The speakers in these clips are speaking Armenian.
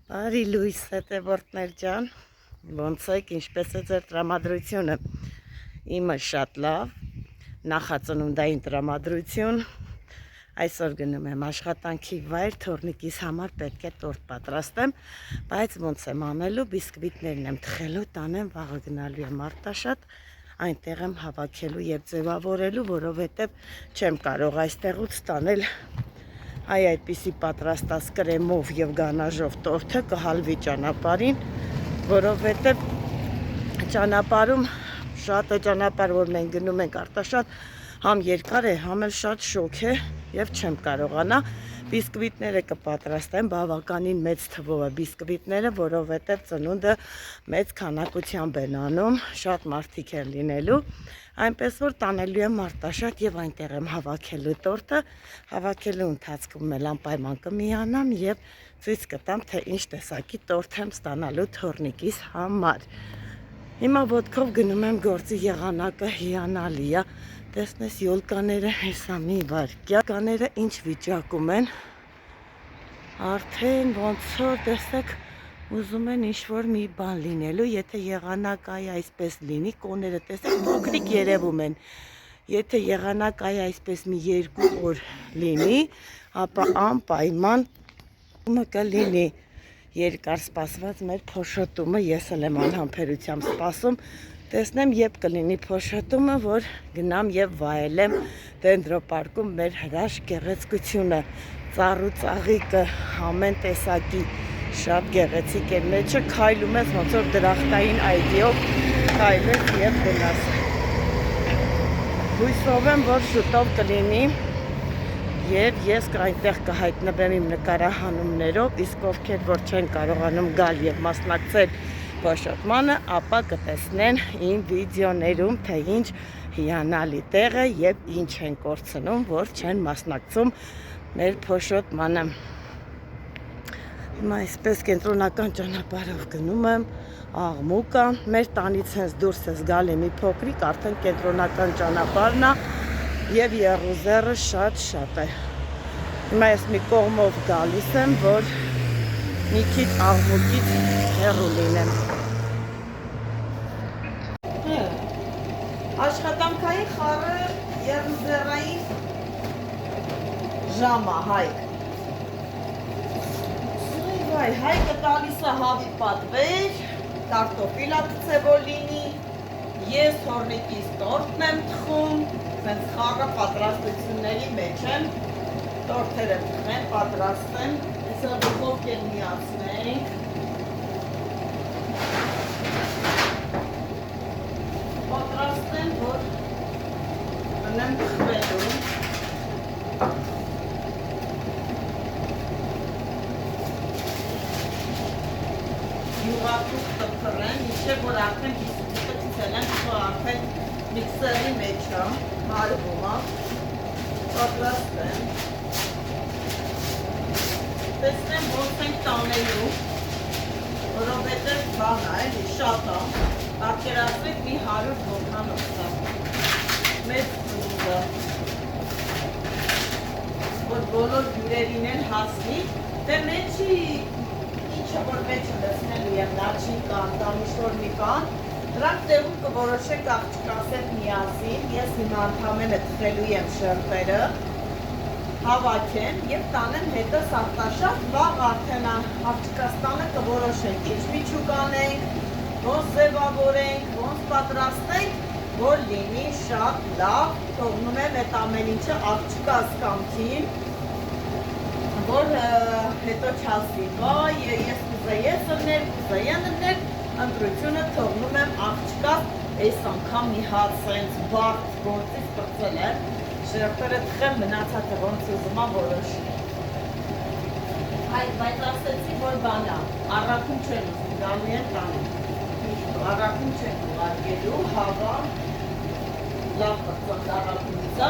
Բարի լույս հետևորդներ ջան, ոնց եք, ինչպես է ձեր տրամադրությունը, իմը շատ լավ, նախածնունդային տրամադրություն, այսօր գնում եմ աշխատանքի վայր, թորնիկիս համար պետք է տորտ պատրաստեմ, բայց ոնց եմ անելու, բիսկվիտներն եմ թխելու, տանեմ, վաղը գնալու եմ Արտաշատ, այնտեղ եմ հավաքելու և ձևավորելու, որովհետև չեմ կարող այստեղուց տանել Այ այդպիսի պատրաստած կրեմով և գանաժով տորթը կհալվի ճանապարհին, որովհետև ճանապարհում շատ է ճանապարհ, որ մենք գնում ենք Արտաշատ, համ երկար է, համ էլ շատ շոգ է և չեմ կարողանա բիսկվիտները կպատրաստեմ, բավականին մեծ թվով է բիսկվիտները, որովհետև ծնունդը մեծ քանակությամբ են անում, շատ մարդիկ են լինելու, այնպես որ տանելու եմ Արտաշատ և այնտեղ եմ հավաքելու տորտը, հավաքելու ընթացքում էլ անպայման կմիանամ և ցույց կտամ, թե ինչ տեսակի տորտ եմ ստանալու թորնիկիս համար։ Հիմա ոտքով գնում եմ գործի, եղանակը հիանալի է, տեսնես յոլկաները հեսա մի վարկյա, կաները ինչ վիճակում են, արդեն ոնց որ տեսեք ուզում են ինչ-որ մի բան լինելու, եթե եղանակ այ այսպես լինի, կոները տեսեք փոքրիկ երևում են, եթե եղանակ այ այսպես մի 2 օր լինի, ապա անպայման կլինի երկար սպասված մեր փոշոտումը, ես էլ եմ անհամբերությամբ սպասում, տեսնեմ երբ կլինի փոշոտումը, որ գնամ և վայելեմ դենդրոպարկում մեր հրաշք գեղեցկությունը, ծառու ծաղիկը, ամեն տեսակի շատ գեղեցիկ է, մեջը քայլում ես ոնց որ դրախտային այգիով քայլես և գնաս։ Հույսով եմ, որ շուտով կլինի և ես այնտեղ կհայտնվեմ իմ նկարահանումներով, իսկ ովքեր որ չեն կարողանում գալ և մասնակցել փոշոտմանը, ապա կտեսնեն իմ վիդեոներում, թե ինչ հիանալի տեղ է և ինչ են կորցնում, որ չեն մասնակցում մեր փոշոտմանը։ Հիմա այսպես կենտրոնական ճանապարհով գնում եմ, աղմուկ է, մեր տանից հենց դուրս ես գալի մի փոքրիկ, արդեն կենտրոնական ճանապարհն է և եռուզեռը շատ է։ Հիմա ես մի կողմով գալիս եմ, որ մի քիչ աղմուկից հեռու լինեմ։ Աշխատանքային խառը եռուզեռային ժամը, Հայկ։ Հայկը տալիս է հավի պատվեր, կարտոֆիլա գցե որ լինի, ես թորնիկիս տորտն եմ թխում, սենց խառը պատրաստությունների մեջ եմ, տորթերը թխեմ, պատրաստեմ, հեսա դուխովք էլ միացնենք, պատրաստեմ, որ ընեմ թխվելու, յուղակուկ տպրեմ, ինչև որ արդեն բիսկվիտը գցել եմ, որ արդեն միքսերի մեջ է, հարվում է, պատրաստեմ, տեսնեմ ոնց ենք տանելու, որովհետև բան է, էլի շատ է, պատկերացրեք մի 100 ոքանոց է, մեծ ծնունդը, որ բոլոր հյուրերին էլ հասնի, դե մեջի ինչը որ մեջը լցնելու եմ, նախին կան, կամ ինչ-որ մի բան, դրանք տեղում կորոշեք աղջկաս հետ միասին, ես հիմա ընդամենը թխելու եմ շերտերը, հավաքեմ և տանեմ հետս Արտաշատ, վաղ արդեն աղջկաս տանը կորոշենք, ինչ միջուկ անենք, ոնց ձևավորենք, ոնց պատրաստենք, որ լինի շատ լավ, թողնում եմ այդ ամեն ինչը աղջկաս կամքին, որ հետո չասի, վայ, ես կուզեես ըններ, ընտրությունը թողնում եմ աղջկաս, այս անգամ մի հատ սենց բարդ գործից պրծել եմ, շերտերը թխեմ, մնացածը ոնց ուզում եմ որոշի։ Բայց ասեցի, որ բան է, առաքում չեն ուզում, գալու են տանում, առաքում չեն ուղարկելու, հավա, լավ պրծանդ առաքումից է,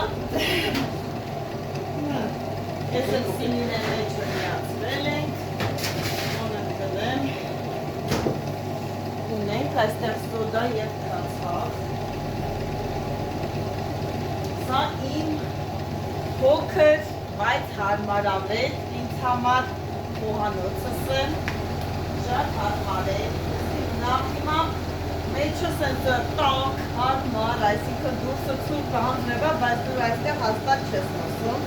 ես էլ սինին է մեջը միացրել ենք,ոնեմ կդեմ, ունենք այստեղ սոդա և կացավ, սա իմ փոքր, բայց հարմարավետ ինձ համար խոհանոցս է, շատ հարմար է։ Նախ հիմա մեջը սենց տանք, հարմար, այսինքն դուրսը ցուրտ կհանձնվա, բայց դու այստեղ հաստատ չես մսում։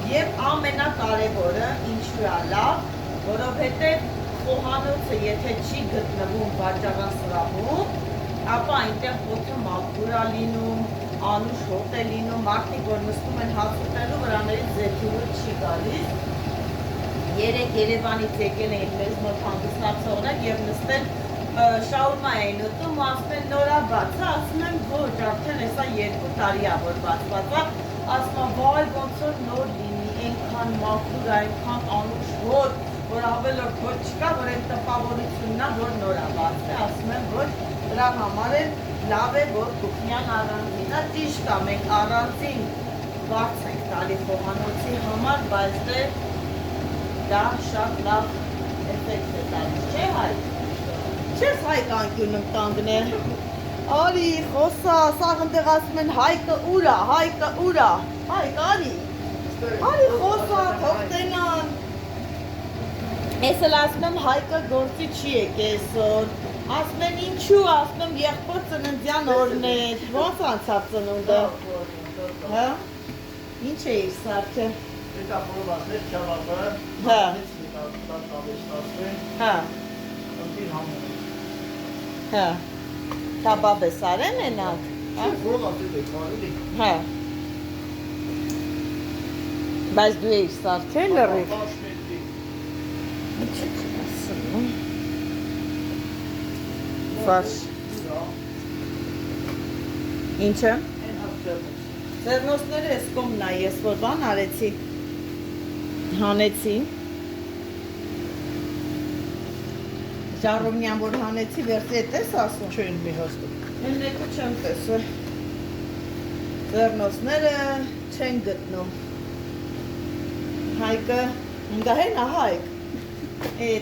Եվ ամենակարևորը ինչու է լավ, որովհետև խոհանոցը եթե չի գտնվում վաճառասրահում, ապա այնտեղ հոթը մաքուր է լինում, անուշ հոտ է լինում, մարդիկ որ նստում են հաց ուտելու վրաներից ձեթյուրը չի գալիս։ Երեք Երևանից եկել էին մեզ մոտ հանդիսացողներ եւ նստել շաուրմա էին ուտում ու ասում են նորա բաց է, ասում են ոչ, արդեն հեսա 2 տարի է որ բացված է, ասում են վայ ոնց որ նոր լինի, այնքան մաքուր է, այնքան անուշ հոտ, որ ավելորդ ոչ չկա, որ այդ տպավորությունն է, որ նոր է բացել, ասում են ոչ, դրա համար էլ լավ է, որ կուխնյան առանձին է, ճիշտ է, մենք առանձին վարձ ենք տալի խոհանոցի համար, բայց դե դա շատ լավ էֆեկտ է տալիս, չէ հայ։ Չես հայկ անկյունում տանգներ, արի, խոսա, սաղ ընդեղ ասում են հայկը ուրա, հայկը ուրա, հայկ արի, խոսա, թող տենան, ես էլ ասում եմ հայկը գործի չի եկ այսօր, ասում են ինչու, ասում եմ եղբոր ծննդյան օրներ, ոնց անցավ ծնունդը, հա, ինչ է իր սարքը, հա, հա, դա բաբես արեն ենակ, հա, բայց դու էիր սարքել լրիվ, ֆարշ, ինչը, ձերնոսները ես կոմն է, ես որ բան արեցի, հանեցի, Ժառոմյան որ հանեցի, վերցի էտ ես ասում? Չեն մի հաստատ։ Են նեկու չեմ տեսել։ Ձերնոսները չեն գտնում։ Հայկը, դա հեն է հայկ։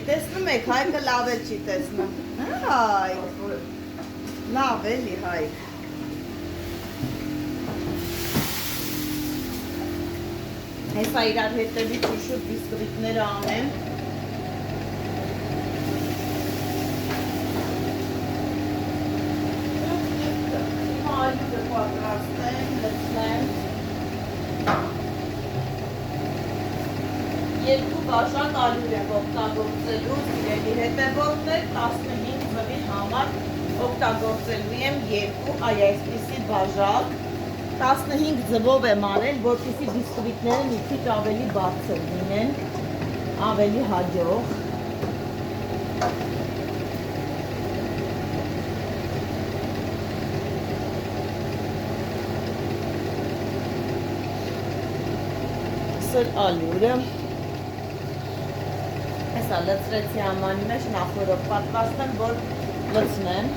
Տեսնում եք, հայկը լավ էլ չի տեսնում։ Հայկ, լավ էլի հայկ։ Հեսա իրար հետևի շուշուտ բիսկվիտները անեն։ Երկու բաժան ալյուր եմ օգտագործելու, սիրելի հետևորդներ, 15 ձվի համար օգտագործելու եմ երկու այսպիսի բաժան, 15 ձվով եմ անել, որպեսզի բիսկվիտները մի քիչ ավելի բարձր լինեն, ավելի հաջող։ Սր ալյուրը Հեսա լծրեցի ամանի մեջ նախորով պատվաստեմ, որ լծնեմ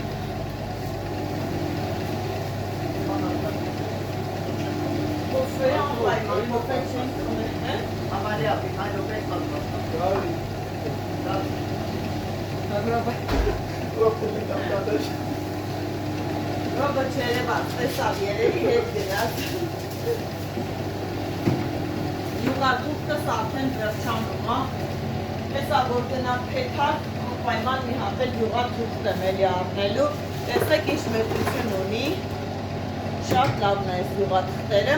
Կոֆե անվայման, կոֆե չենք կունել Համարի ապի, այն ոգետ պատվաստան Ռոբը չերևաց, տեսավ երևի հետ գրած Յուղատուկտս արդեն վերջանում է, հեսա որ գնա փեթակ, պայման մի հապել յուղատուկտ եմ էլի առնելու, տեսեք ինչ մեծություն ունի, շատ լավն է այս յուղատուկտերը,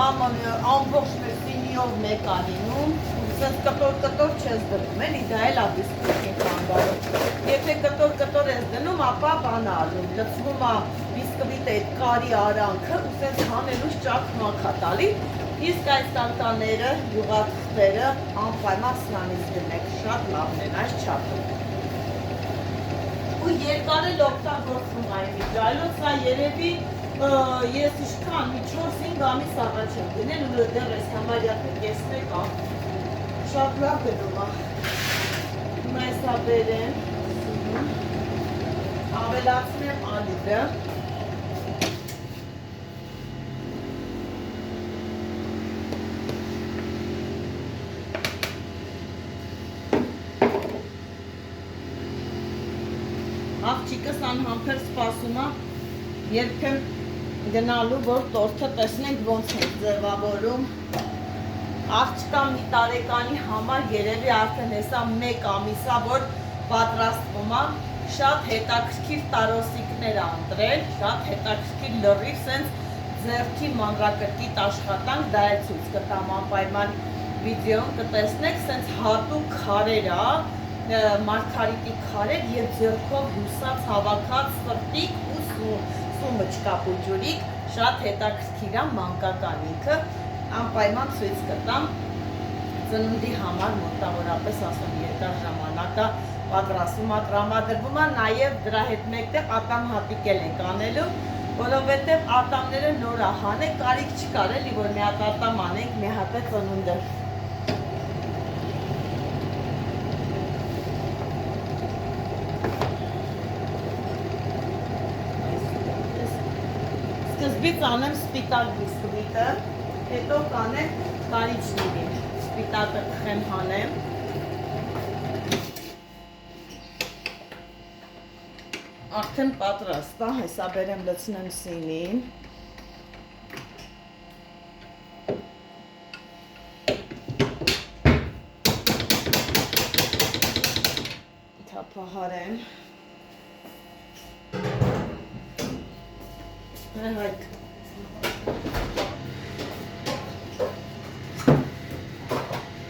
ամբողջ մեր սինիով մեկ անինում, սենց կտոր չես դնում, էլի դա էլ բիսկվիտին կանգարում, եթե կտոր ես դնում, ապա բան ալում, լծվում է բիսկվիտը այդ կարի արանքը, ու սենց հանելուց ճակ մաքա տալի, Իսկ այս տանտաները, յուղատուկտերը անպայման սրանից դնեք, շատ լավն են այս չափը։ Ու երկար էլ օգտագործվում այն միջայլոց, սա երևի ես իշքան մի 4-5 ամիս առաջ եմ գնել ու դեռ ես համարյա տեսնեք շատ լավ գնում է։ Հիմա եսա բերեմ, ավելացնեմ ալյուրը։ Աղջիկս անհամբեր սպասում է երբեմ գնալու, որ տորթը տեսնենք ոնց ենք ձևավորում։ Աղջկա մի տարեկանի համար երևի արդեն հեսա 1 ամիսա, որ պատրաստվում է, շատ հետաքրքիր տարոսիկներ ա ընտրել, շատ հետաքրքիր լրիվ սենց ձեռքի մանրակրկիտ աշխատանք, դա էլ ցույց կտամ անպայման վիդեոն կտեսնեք, սենց հատուկ քարեր ա, մարգարիտի քարեր եւ ձեռքով հուսած հավաքած սրտիկ ու սումը պուջուրիկ, շատ հետաքրքիր ա մանկական ինքը, անպայման ցույց կտամ ծնունդի համար մոտավորապես ասում երկար ժամանակ ա պատրաստվում ա տրամադրվում ա, նաեւ դրա հետ մեկտեղ ատամ հատիկել ենք անելու, որովհետեւ ատամները նոր ա հանեք, կարիք չկար էլի որ մի հատ ատամ անենք, մի հատ է ծնունդը Սկզբից անեմ սպիտակ բիսկվիտը, հետո կանեմ կարիճնիվին, սպիտակը թխեմ հանեմ, արդեն պատրաստ է, հեսա բերեմ լցնեմ սինին, թափահարեմ, Հայք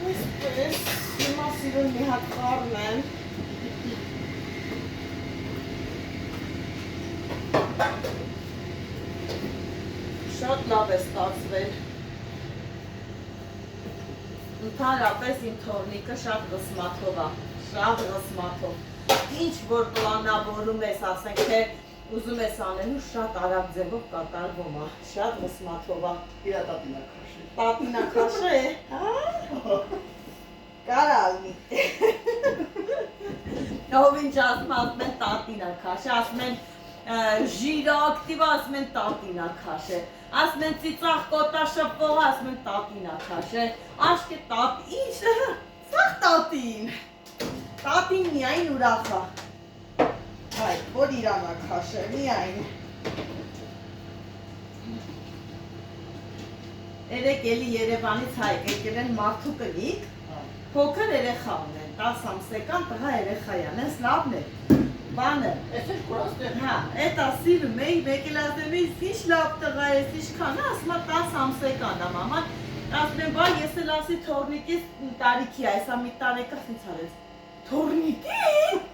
Այսպես, հիմա սիրուն մի հատ խառնեմ Շատ լավ է ստացվել Ընդհանրապես իմ թորնիկը շատ ռսմաթով է Շատ ռսմաթով Ինչ որ պլանավորում ես, ասենք թե Ուզում ես անելու շատ արագ ձևով կատարվում է, շատ ռսմաթով է։ Իրա տատինակաշ է։ Տատինակաշ է, կարալնի։ Ով ինչ ասում են տատինակաշ, ասում են ժիրոակտիվ, ասում են տատինակաշ է, ասում են ծիծաղ կոտաշպող, ասում են տատինակաշ է, աշկ է տատի, ինչ, սաղ տատին, տատին միայն ուրախ է։ Հայ, որ իրանաքաշ է, միայն Երեք էլի Երևանից հայք եկել են մարդու կնիկ Փոքր երեխա ունեն, 10 ամսեկան տղա երեխա յան, ես լավն է Բանը Ես էլ կորաստ եմ Հա, էտա սիրում էի, մեկ էլ ասեմ ես ինչ լավ տղա ես, ինչքան ասում է 10 ամսեկան է մաման Ասում եմ, բա ես էլ ասի թորնիկիս տարիքի, այսա մի տարեկան ինձ արես Թորնիկի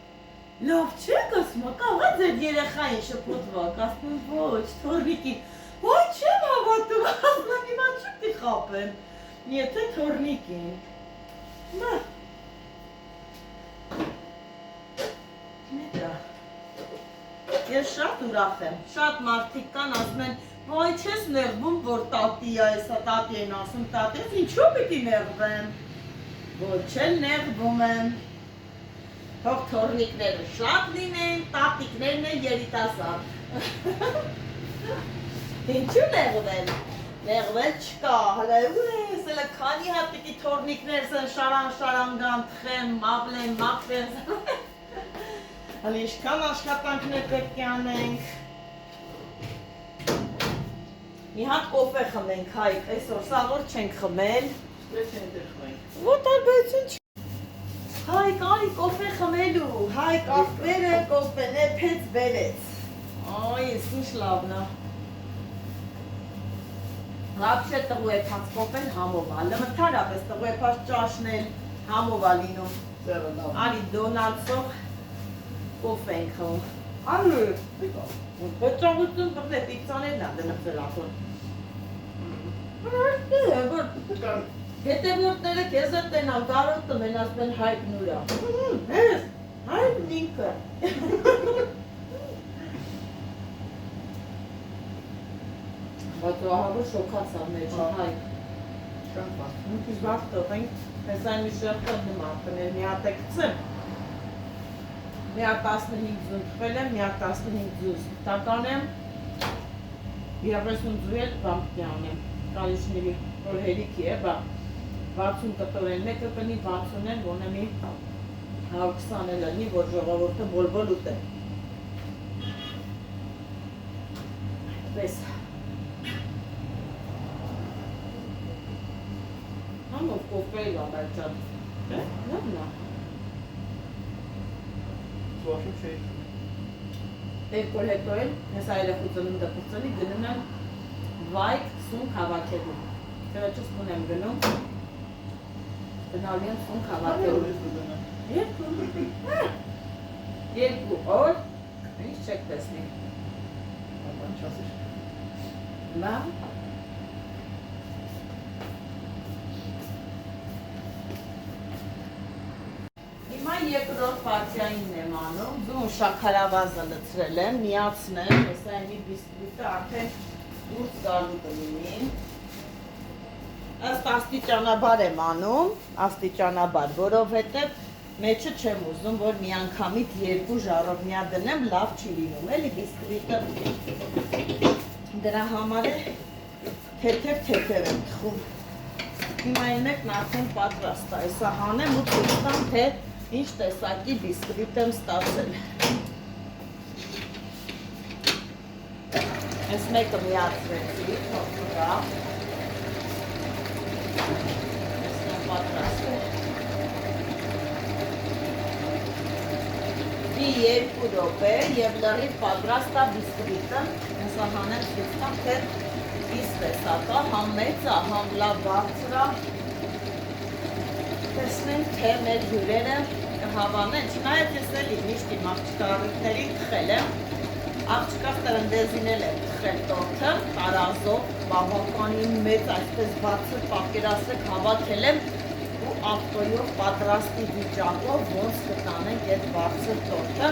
Լավ չեք ասում, կաղա ձեր երեխային շպոտվակ, ասում եմ ոչ, թորնիկին, ոյ չեմ հավատում, ասում եմ հիմա չպտի խապեմ, եթե թորնիկին, նա, նետրա, ես շատ ուրախ եմ, շատ մարդիկ կան, ասում են, ոյ չես նեղվում, որ տատի է, եսա տատի են ասում, տատի ես ինչու պիտի նեղվեմ, ոչ էլ նեղվում եմ, Հող թորնիկները շատ լինեն, տատիկներն են երիտասարդ Ինչու նեղվել, նեղվել չկա, հլա ես էլը քանի հատ պիտի թորնիկներ սեն շարան գան, թխեն, մավլեն, մապվեն Հլի իշքան աշխատանքներ պետք է անենք Մի հատ կոֆե խմենք հայք, այսօր սաղոր չենք խմել Սպրես են դեր խմենք Ո տարբերություն չի Հայք արի կոֆե խմելու, հայք աղբերը կոֆեն էպեց բերեց Այ, ես ինչ լավն է Լապշե տղու էպած կոֆեն համով է, լմթարապես տղու էպած ճաշնել համով է լինում Ձերը լավ Արի դոնալդսով կոֆե ենք խմում Ալու Բոճաղություն բրդե պիցաներն է դնպել ախոն Կան Հետևորդները քեզ հետ տենան, կարոտը մեն ասում են հայկ նուրա Հես, հայկ ինքը Բայց ահավոր շոքացավ մեջ հայկ Կան պաստ Մուտիս բաղ տողենք, հես այն մի շեղկը նմարդներ, մի հատ է կծեմ Մի հատ 15 ձուն տվել եմ, մի հատ 15 ձուզ տական եմ 30 ձու էլ բամպի անեմ, կարիշնիրի, որ հերիքի է, բա 60 կտորեն, մեկը կնի 60 են, ոնը մի 120 էլ լինի, որ ժողովորդը բոլ ուտե Պես Համով կոպեի լավ այդ ճատ Լավն է Զուաշում չէի։ Երկու հետո էլ ես այրախուծնում դպրծելի գնում եմ վայք սունկ հավաքելու։ Վերջս տուն եմ գնում, գնալի եմ սունկ հավաքելու։ Երկու օր, ինչ չեք տեսնի։ Բան չասիր։ Լավ։ Հիմա երկրորդ պարտիային եմ անում, ձուն շաքարավազը լցրել եմ, միացնեմ, ես այնի բիսկվիտը արդեն դուրս գալու կլինի։ Ըստ աստիճանաբար եմ անում, աստիճանաբար, որովհետև մեջը չեմ ուզում, որ միանգամից երկու ժառովնյա դնեմ, լավ չի լինում, էլի բիսկվիտը դրա համար է թեթև եմ թխում։ Հիմա այն մեկն արդեն պատրաստ է, սա հանեմ ու ցույց տամ, թե ինչ տեսակի բիսկվիտ եմ ստացել։ Այս մեկը միացրեցի, թողնուրա։ Այսնա պատրաստ է։ Մի 2 րոպե և լրիվ պատրաստ է բիսկվիտը, հեսա հանեմ ցույց տամ, թե ինչ տեսակ է, համ մեծ է, համ լավ բարձր է։ Տեսնենք, թե մեր հյուրերը կհավանեն, չնայած ես էլի միշտ իմ աղջկա առիթների թխել եմ, աղջկա տրնդեզին էլ եմ թխել տորթը, տարազով, բավականին մեծ այսպես բարձր պատկերացրեք հավաքել եմ ու ավտոյով պատրաստի վիճակով ոնց կտանենք այդ բարձր տորթը,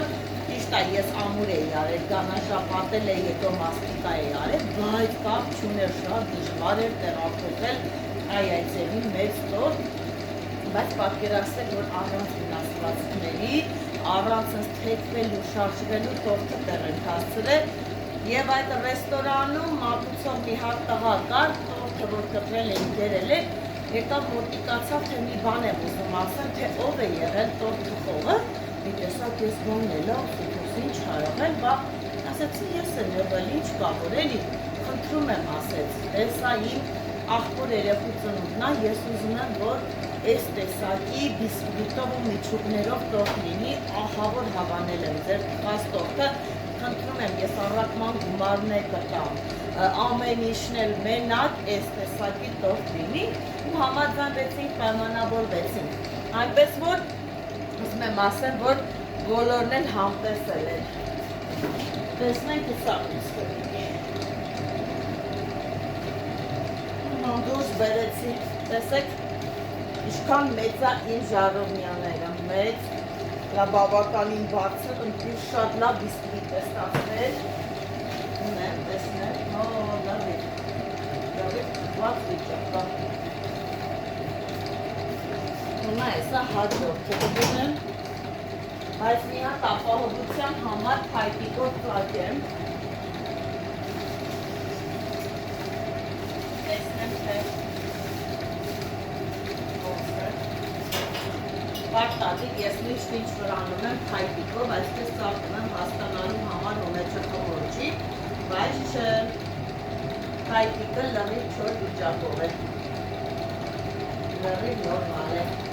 ճիշտ է ես ամուր էի արել, գանաշապատել էի, հետո մաստիկա էի արել, բայց կապ չուներ շատ դժվար էր տեղափոխել այ ձևի մեծ տորթ, բայց պատկերացրեք, որ առանց վնասվածքների, առանց թեքվելու, շարժվելու տորթը տեղ ենք հասցրել և այդ ռեստորանում մատուցող մի հատ տղա կար, տորթը որ կտրել էին դերել է, եկավ մոտիկացավ, թե մի բան եմ ուզում ասեմ, թե ով է եղել տորթ թխողը, մի տեսակ ես բանն է լավ, ինչ ա եղել, բա ասեցի ես եմ եղել, ինչ կա որ էլի, խնդրում եմ ասեց, սա իմ աղբոր երեխու ծնունդն է, ես ուզում եմ, որ այս տեսակի բիսկվիտով ու միջուկներով տորթ լինի, ահա որ հավանել եմ ձեր թխած տորթը, խնդրում եմ, ես առաքման գումարներ կտամ, ամեն ինչն էլ մենակ այս տեսակի տորթ լինի ու համաձայնվեցինք, պայմանավորվեցինք, այնպես որ ուզում եմ ասեմ, որ բոլորն էլ համտեսել են, տեսնենք սա ուսկրինի, դուրս բերեցի, տեսեք, Ինչքան մեծ է իմ ժառովնյաները, մեծ, բավականին բարձր, ընկիր շատ լավ բիսկվիտ է ստացվել, ունեմ, տեսնեմ, լավի, ված վիճակ է, հիմա էսա հաջորդը կդնեմ, բայց մի հատ ապահովության համար փայտիկով ծագեմ, տեսնեմ, թե Պարտադիր ես միշտ ինչ որ անում եմ փայտիկով, այսպես ծաղկում եմ հասկանալու համար ու մեջը խորոջի, բայց փայտիկը լրիվ չոր վիճակով է, լրիվ նորմալ է։